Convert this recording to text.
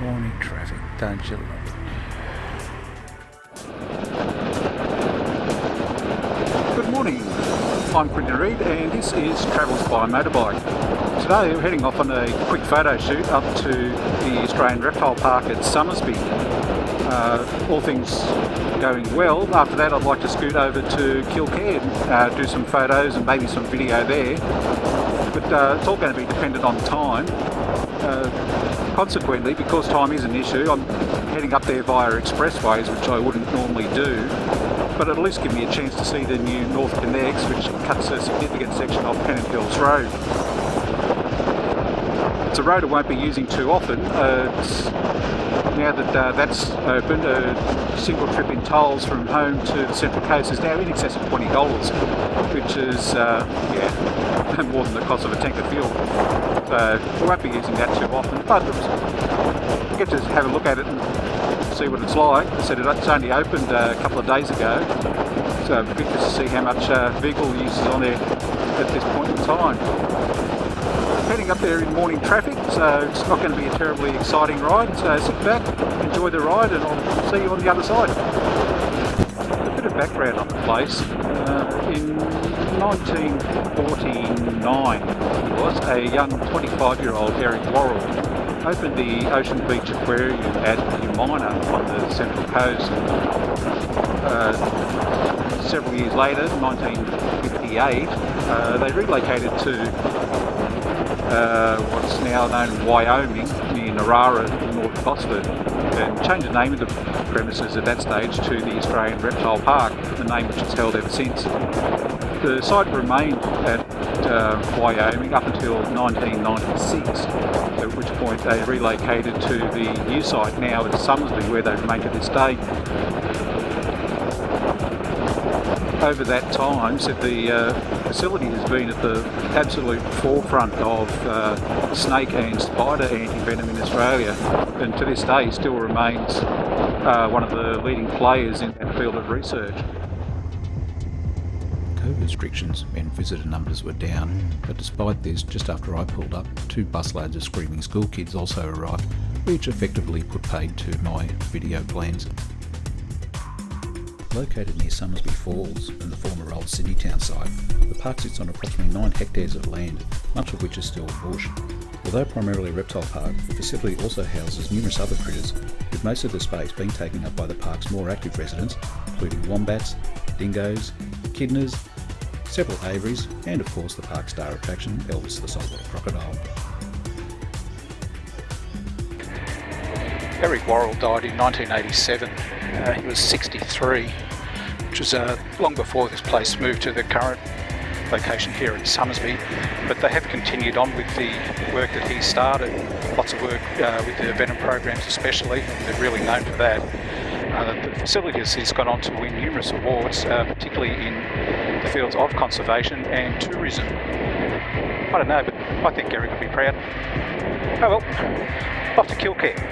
Morning traffic, don't you love it? Good morning, I'm Quentin Reid and this is Travels by Motorbike. Today we're heading off on a quick photo shoot up to the Australian Reptile Park at Somersby. All things going well. After that I'd like to scoot over to Kilcare, do some photos and maybe some video there. But it's all going to be dependent on time. Consequently, because time is an issue, I'm heading up there via expressways, which I wouldn't normally do. But at least give me a chance to see the new North Connects, which cuts a significant section of Pennant Hills Road. It's a road I won't be using too often. Now that that's opened, a single trip in tolls from home to the Central Coast is now in excess of $20, which is more than the cost of a tank of fuel. So we won't be using that too often, but we'll get to have a look at it and see what it's like. I said it's only opened a couple of days ago, so it'll be interesting to see how much vehicle use is on there at this point in time. Heading up there in morning traffic, so it's not going to be a terribly exciting ride, so sit back, enjoy the ride, and I'll see you on the other side. A bit of background on the place. In 1949 was a young 25-year-old Eric Worrell opened the Ocean Beach Aquarium at Umina on the Central Coast. Several years later, 1958, they relocated to what's now known as Wyoming, near Narara, North Gosford, and changed the name of the premises at that stage to the Australian Reptile Park, the name which it's held ever since. The site remained at Wyoming up until 1996, at which point they relocated to the new site now at Somersby, where they remain to this day. Over that time, so the facility has been at the absolute forefront of snake and spider anti-venom in Australia, and to this day still remains one of the leading players in that field of research. COVID restrictions meant visitor numbers were down, but despite this, just after I pulled up, 2 busloads of screaming school kids also arrived, which effectively put paid to my video plans. Located near Somersby Falls and the former old Sydney town site, the park sits on approximately 9 hectares of land, much of which is still bush. Although primarily a reptile park, the facility also houses numerous other critters, with most of the space being taken up by the park's more active residents, including wombats, dingoes, echidnas, several aviaries, and of course the park's star attraction, Elvis the saltwater crocodile. Eric Worrell died in 1987. He was 63, which was long before this place moved to the current location here at Somersby, but they have continued on with the work that he started. Lots of work with the venom programs especially, they're really known for that. The facility has gone on to win numerous awards, particularly in the fields of conservation and tourism. I don't know, but I think Eric would be proud. Oh well, off to Kilcare.